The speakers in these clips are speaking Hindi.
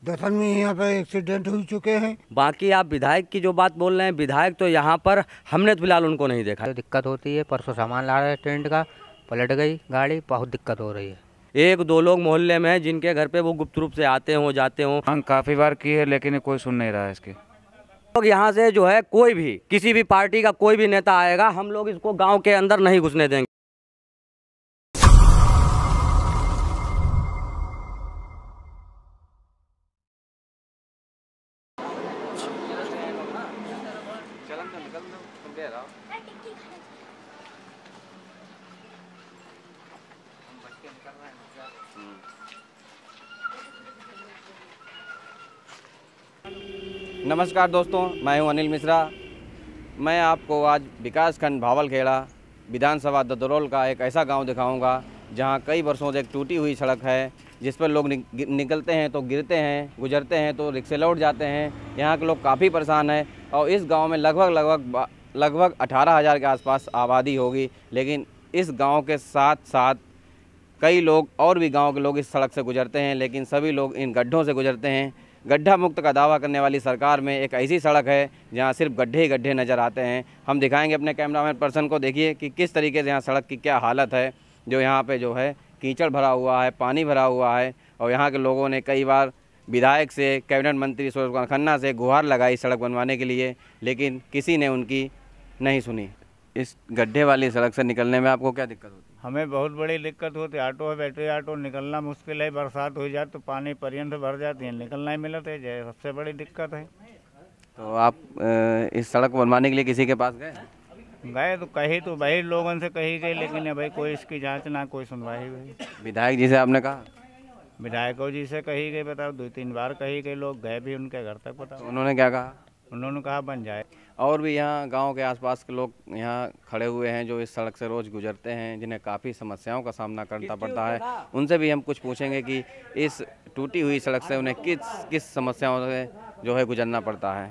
दसन में यहाँ पे एक्सीडेंट हो चुके हैं। बाकी आप विधायक की जो बात बोल रहे हैं, विधायक तो यहाँ पर हमने तो फिलहाल उनको नहीं देखा। तो दिक्कत होती है, परसों सामान ला रहे टेंट का, पलट गई गाड़ी, बहुत दिक्कत हो रही है। एक दो लोग मोहल्ले में हैं जिनके घर पे वो गुप्त रूप से आते हों जाते हों। हाँ, काफ़ी बार की है लेकिन कोई सुन नहीं रहा है इसके। लोग यहाँ से जो है कोई भी किसी भी पार्टी का कोई भी नेता आएगा, हम लोग इसको गांव के अंदर नहीं घुसने देंगे। नमस्कार दोस्तों, मैं हूं अनिल मिश्रा। मैं आपको आज विकासखंड भावलखेड़ा विधानसभा ददरोल का एक ऐसा गांव दिखाऊंगा जहां कई वर्षों से एक टूटी हुई सड़क है, जिस पर लोग निकलते हैं तो गिरते हैं, गुजरते हैं तो रिक्शे लौट जाते हैं। यहां के लोग काफ़ी परेशान हैं और इस गांव में लगभग 18,000 के आसपास आबादी होगी। लेकिन इस गाँव के साथ साथ कई लोग और भी गाँव के लोग इस सड़क से गुजरते हैं, लेकिन सभी लोग इन गड्ढों से गुजरते हैं। गड्ढा मुक्त का दावा करने वाली सरकार में एक ऐसी सड़क है जहां सिर्फ गड्ढे ही गड्ढे नज़र आते हैं। हम दिखाएंगे अपने कैमरामैन पर्सन को, देखिए कि किस तरीके से यहाँ सड़क की क्या हालत है। जो यहाँ पे जो है कीचड़ भरा हुआ है, पानी भरा हुआ है और यहाँ के लोगों ने कई बार विधायक से, कैबिनेट मंत्री सुरेश कुमार खन्ना से गुहार लगाई सड़क बनवाने के लिए, लेकिन किसी ने उनकी नहीं सुनी। इस गड्ढे वाली सड़क से निकलने में आपको क्या दिक्कत होती है? हमें बहुत बड़ी दिक्कत होती है। ऑटो है, बैटरी ऑटो निकलना मुश्किल है। बरसात हो जाए तो पानी पर्यंत भर जाती है, निकलना ही मिलत है, जो सबसे बड़ी दिक्कत है। तो आप इस सड़क बनवाने के लिए किसी के पास गए? तो कही तो भाई लोगों से कही गई, लेकिन भाई कोई इसकी जांच ना कोई सुनवाई हुई। विधायक जी से आपने कहा? विधायकों जी से कही गई, बताओ 2-3 बार कही गई, लोग गए भी उनके घर तक। बताओ उन्होंने क्या कहा? उन्होंने कहा बन जाए। और भी यहाँ गांव के आसपास के लोग यहाँ खड़े हुए हैं जो इस सड़क से रोज़ गुजरते हैं, जिन्हें काफ़ी समस्याओं का सामना करना पड़ता है। उनसे भी हम कुछ पूछेंगे कि इस टूटी हुई सड़क से उन्हें किस समस्याओं से जो है गुजरना पड़ता है।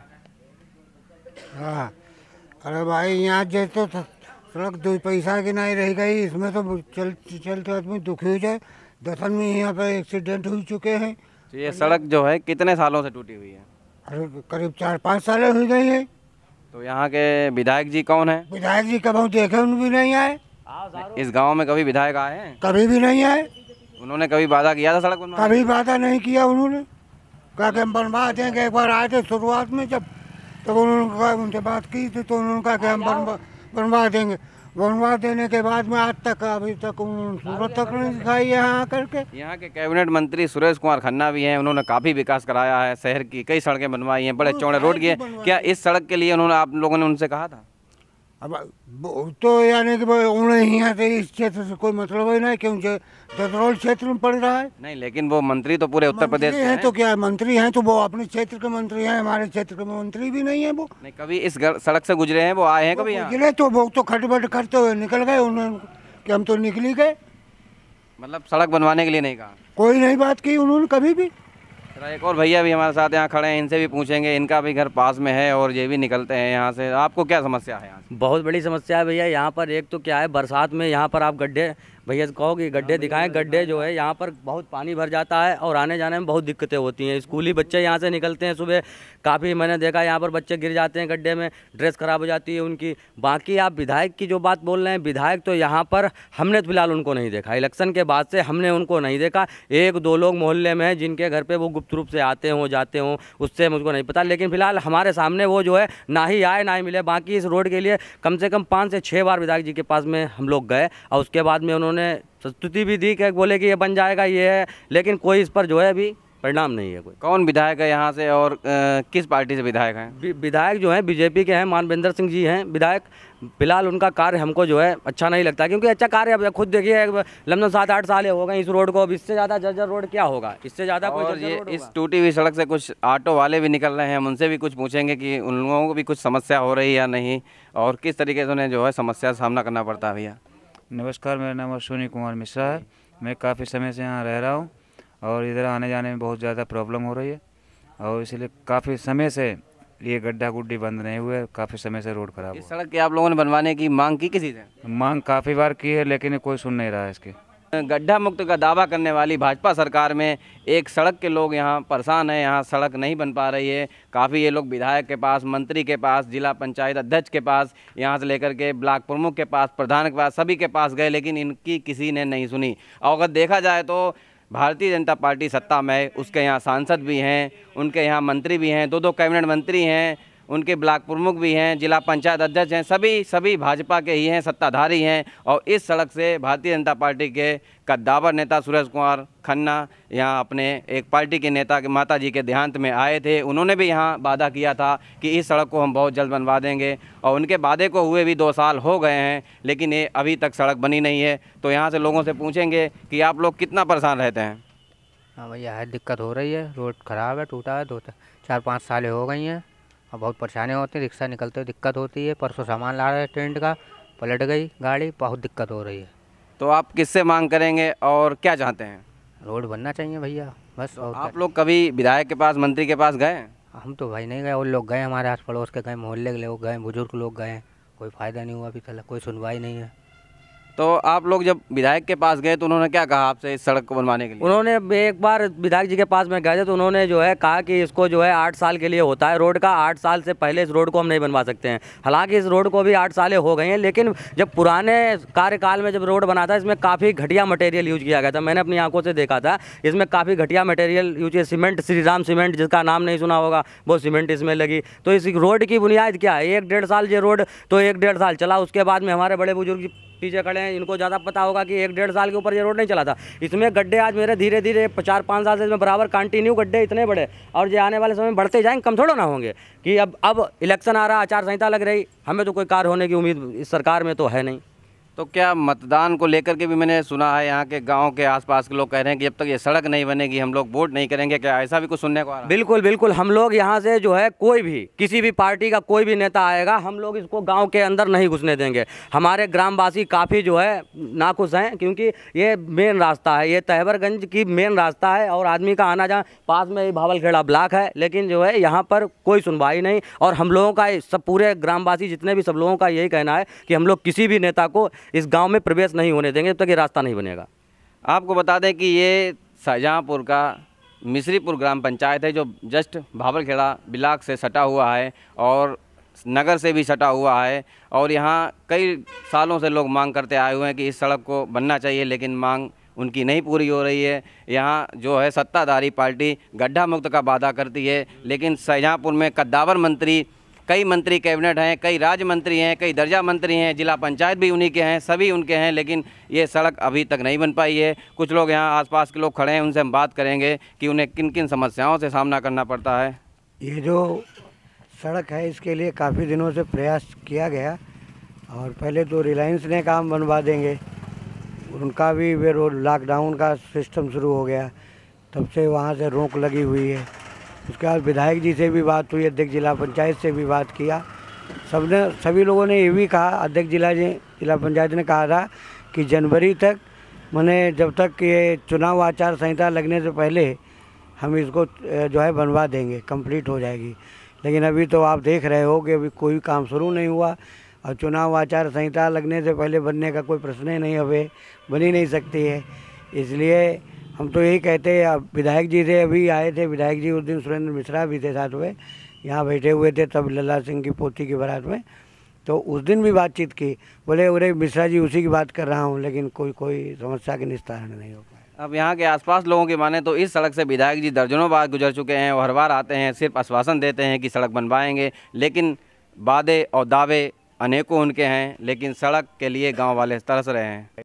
हाँ, अरे भाई यहाँ जैसे तो सड़क 2 पैसा की नहीं रह गई, इसमें तो चलते आदमी दुखी हो जाए। दसन में यहाँ पे एक्सीडेंट हो चुके हैं। तो ये सड़क जो है कितने सालों से टूटी हुई है? अरे करीब 4-5 साल हो गई है। तो यहाँ के विधायक जी कौन है? विधायक जी कभी देखे उन भी नहीं आए। इस गांव में कभी विधायक आए हैं? कभी भी नहीं आए। उन्होंने कभी वादा किया था सड़क बनवाने? कभी वादा नहीं किया उन्होंने। कहा कि हम बनवा देंगे। एक बार आए थे शुरुआत में जब, तब उन्होंने कहा, उनसे बात की थी तो उन्होंने कहा कि हम बनवा देंगे। बनवा देने के बाद में आज तक अभी तक उन्होंने सूरत तक नहीं दिखाई है यहाँ करके। यहाँ के कैबिनेट मंत्री सुरेश कुमार खन्ना भी हैं, उन्होंने काफ़ी विकास कराया है, शहर की कई सड़कें बनवाई हैं, बड़े चौड़े रोड किए। क्या इस सड़क के लिए उन्होंने आप लोगों ने उनसे कहा था? अब तो यानी कि उन्हें यहाँ से इस क्षेत्र से कोई मतलब ही नहीं, क्योंकि ददरोल क्षेत्र में पड़ रहा है। नहीं, लेकिन वो मंत्री तो पूरे उत्तर प्रदेश के हैं। तो क्या मंत्री हैं तो वो अपने क्षेत्र के मंत्री हैं, हमारे क्षेत्र के मंत्री भी नहीं है। वो नहीं, कभी इस सड़क से गुजरे हैं? वो आए हैं कभी यहाँ? गुजरे तो वो तो खटबट करते हुए निकल गए उन्होंने, कि हम तो निकली गए। मतलब सड़क बनवाने के लिए नहीं कहा? कोई नहीं बात की उन्होंने कभी भी। एक और भैया भी हमारे साथ यहाँ खड़े हैं, इनसे भी पूछेंगे। इनका भी घर पास में है और ये भी निकलते हैं यहाँ से। आपको क्या समस्या है यहाँ से? बहुत बड़ी समस्या है भैया यहाँ पर। एक तो क्या है, बरसात में यहाँ पर आप गड्ढे, भैया कहो कि गड्ढे दिखाएं, गड्ढे जो है यहाँ पर बहुत पानी भर जाता है और आने जाने में बहुत दिक्कतें होती हैं। स्कूली बच्चे यहाँ से निकलते हैं सुबह, काफ़ी मैंने देखा यहाँ पर बच्चे गिर जाते हैं गड्ढे में, ड्रेस ख़राब हो जाती है उनकी। बाकी आप विधायक की जो बात बोल रहे हैं, विधायक तो यहाँ पर हमने तो फिलहाल उनको नहीं देखा। इलेक्शन के बाद से हमने उनको नहीं देखा। एक दो लोग मोहल्ले में हैं जिनके घर पर वो गुप्त रूप से आते हों जाते हों, उससे मुझको नहीं पता, लेकिन फिलहाल हमारे सामने वो जो है ना ही आए ना ही मिले। बाकी इस रोड के लिए कम से कम 5 से 6 बार विधायक जी के पास में हम लोग गए और उसके बाद में उन्होंने स्तुति भी दी कि बोले कि ये बन जाएगा, ये है, लेकिन कोई इस पर जो है अभी परिणाम नहीं है। कोई कौन विधायक है यहाँ से और किस पार्टी से विधायक हैं? विधायक जो हैं बीजेपी के हैं, मानवेंद्र सिंह जी हैं विधायक। फिलहाल उनका कार्य हमको जो है अच्छा नहीं लगता, क्योंकि अच्छा कार्य अब खुद देखिए लमसम 7-8 साल हो गए इस रोड को। अब इससे ज़्यादा जर्जर रोड क्या होगा, इससे ज़्यादा कोई जर्जर रोड होगा? इस टूटी हुई सड़क से कुछ ऑटो वाले भी निकल रहे हैं, हम उनसे भी कुछ पूछेंगे कि उन लोगों को भी कुछ समस्या हो रही है या नहीं और किस तरीके से उन्हें जो है समस्या का सामना करना पड़ता है। भैया नमस्कार, मेरा नाम अश्विनी कुमार मिश्रा है। मैं काफ़ी समय से यहाँ रह रहा हूँ और इधर आने जाने में बहुत ज़्यादा प्रॉब्लम हो रही है और इसलिए काफ़ी समय से ये गड्ढा गुड्डी बंद नहीं हुए, काफ़ी समय से रोड खराब। इस सड़क की आप लोगों ने बनवाने की मांग की किसी से? मांग काफ़ी बार की है लेकिन कोई सुन नहीं रहा है इसके। गड्ढा मुक्त का दावा करने वाली भाजपा सरकार में एक सड़क के लोग यहाँ परेशान हैं, यहाँ सड़क नहीं बन पा रही है। काफ़ी ये लोग विधायक के पास, मंत्री के पास, जिला पंचायत अध्यक्ष के पास, यहाँ से लेकर के ब्लॉक प्रमुख के पास, प्रधान के पास, सभी के पास गए, लेकिन इनकी किसी ने नहीं सुनी। और अगर देखा जाए तो भारतीय जनता पार्टी सत्ता में है, उसके यहाँ सांसद भी हैं, उनके यहाँ मंत्री भी हैं, 2 कैबिनेट मंत्री हैं, उनके ब्लॉक प्रमुख भी हैं, जिला पंचायत अध्यक्ष हैं, सभी भाजपा के ही हैं, सत्ताधारी हैं। और इस सड़क से भारतीय जनता पार्टी के कद्दावर नेता सुरेश कुमार खन्ना यहाँ अपने एक पार्टी के नेता के माता जी के देहांत में आए थे। उन्होंने भी यहाँ वादा किया था कि इस सड़क को हम बहुत जल्द बनवा देंगे, और उनके वादे को हुए भी 2 साल हो गए हैं, लेकिन ये अभी तक सड़क बनी नहीं है। तो यहाँ से लोगों से पूछेंगे कि आप लोग कितना परेशान रहते हैं। हाँ भैया, है दिक्कत हो रही है, रोड ख़राब है, टूटा है, 4-5 साल हो गई हैं और बहुत परेशानी होती है। रिक्शा निकलते हुए दिक्कत होती है। परसों सामान ला रहे टेंट का, पलट गई गाड़ी, बहुत दिक्कत हो रही है। तो आप किससे मांग करेंगे और क्या चाहते हैं? रोड बनना चाहिए भैया, बस। और आप लोग कभी विधायक के पास, मंत्री के पास गए? हम तो भाई नहीं गए, और लोग गए, हमारे आस पड़ोस के गए, मोहल्ले के लोग गए, बुजुर्ग लोग गए, कोई फ़ायदा नहीं हुआ अभी तक, कोई सुनवाई नहीं है। तो आप लोग जब विधायक के पास गए तो उन्होंने क्या कहा आपसे इस सड़क को बनवाने के लिए? उन्होंने एक बार विधायक जी के पास में गए थे तो उन्होंने जो है कहा कि इसको जो है 8 साल के लिए होता है रोड का, 8 साल से पहले इस रोड को हम नहीं बनवा सकते हैं। हालांकि इस रोड को भी 8 साल हो गए हैं, लेकिन जब पुराने कार्यकाल में जब रोड बना था इसमें काफ़ी घटिया मटेरियल यूज किया गया था। मैंने अपनी आंखों से देखा था, इसमें काफ़ी घटिया मटेरियल यूज किया। सीमेंट, श्रीराम सीमेंट, जिसका नाम नहीं सुना होगा, वो सीमेंट इसमें लगी। तो इस रोड की बुनियाद क्या है? 1-1.5 साल ये रोड तो 1-1.5 साल चला, उसके बाद में हमारे बड़े बुजुर्ग पीछे खड़े हैं, इनको ज़्यादा पता होगा कि 1-1.5 साल के ऊपर ये रोड नहीं चला था। इसमें गड्ढे आज मेरे धीरे धीरे 4-5 साल से इसमें बराबर कंटिन्यू गड्ढे इतने बड़े, और ये आने वाले समय में बढ़ते जाएंगे, कम थोड़ा ना होंगे। कि अब इलेक्शन आ रहा, आचार संहिता लग रही, हमें तो कोई कार्य होने की उम्मीद इस सरकार में तो है नहीं। तो क्या मतदान को लेकर के भी मैंने सुना है, यहाँ के गांव के आसपास के लोग कह रहे हैं कि जब तक ये सड़क नहीं बनेगी हम लोग वोट नहीं करेंगे, क्या ऐसा भी कुछ सुनने को आ रहा है? बिल्कुल बिल्कुल, हम लोग यहाँ से जो है कोई भी, किसी भी पार्टी का कोई भी नेता आएगा, हम लोग इसको गांव के अंदर नहीं घुसने देंगे। हमारे ग्रामवासी काफ़ी जो है नाखुश हैं, क्योंकि ये मेन रास्ता है, ये तहवरगंज की मेन रास्ता है और आदमी का आना जाना, पास में ही भावलखेड़ा ब्लॉक है, लेकिन जो है यहाँ पर कोई सुनवाई नहीं। और हम लोगों का सब पूरे ग्रामवासी जितने भी सब लोगों का यही कहना है कि हम लोग किसी भी नेता को इस गाँव में प्रवेश नहीं होने देंगे जब तक ये रास्ता नहीं बनेगा। आपको बता दें कि ये शाहजहाँपुर का मिश्रीपुर ग्राम पंचायत है, जो जस्ट भावलखेड़ा ब्लॉक से सटा हुआ है और नगर से भी सटा हुआ है। और यहाँ कई सालों से लोग मांग करते आए हुए हैं कि इस सड़क को बनना चाहिए, लेकिन मांग उनकी नहीं पूरी हो रही है। यहाँ जो है सत्ताधारी पार्टी गड्ढा मुक्त का वादा करती है, लेकिन शाहजहाँपुर में कद्दावर मंत्री, कई मंत्री कैबिनेट हैं, कई राज्य मंत्री हैं, कई दर्जा मंत्री हैं, जिला पंचायत भी उन्हीं के हैं, सभी उनके हैं, लेकिन ये सड़क अभी तक नहीं बन पाई है। कुछ लोग यहाँ आसपास के लोग खड़े हैं, उनसे हम बात करेंगे कि उन्हें किन किन समस्याओं से सामना करना पड़ता है। ये जो सड़क है इसके लिए काफ़ी दिनों से प्रयास किया गया, और पहले तो रिलायंस ने काम बनवा देंगे, उनका भी वे रोड लॉकडाउन का सिस्टम शुरू हो गया, तब से वहाँ से रोक लगी हुई है। उसके बाद विधायक जी से भी बात हुई, अध्यक्ष जिला पंचायत से भी बात किया, सभी लोगों ने ये भी कहा, अध्यक्ष जिला पंचायत ने कहा था कि जनवरी तक, माने जब तक ये चुनाव आचार संहिता लगने से पहले हम इसको जो है बनवा देंगे, कंप्लीट हो जाएगी। लेकिन अभी तो आप देख रहे हो कि अभी कोई काम शुरू नहीं हुआ, और चुनाव आचार संहिता लगने से पहले बनने का कोई प्रश्न ही नहीं, अभी बन ही नहीं सकती है। इसलिए हम तो यही कहते हैं, विधायक जी से अभी आए थे, विधायक जी उस दिन सुरेंद्र मिश्रा भी थे साथ में, यहाँ बैठे हुए थे तब लल्ला सिंह की पोती की बारात में, तो उस दिन भी बातचीत की, बोले अरे मिश्रा जी उसी की बात कर रहा हूँ, लेकिन कोई समस्या के निस्तारण नहीं हो पाया। अब यहाँ के आसपास लोगों की माने तो इस सड़क से विधायक जी दर्जनों बार गुजर चुके हैं और हर बार आते हैं, सिर्फ आश्वासन देते हैं कि सड़क बनवाएंगे, लेकिन वादे और दावे अनेकों उनके हैं, लेकिन सड़क के लिए गाँव वाले तरस रहे हैं।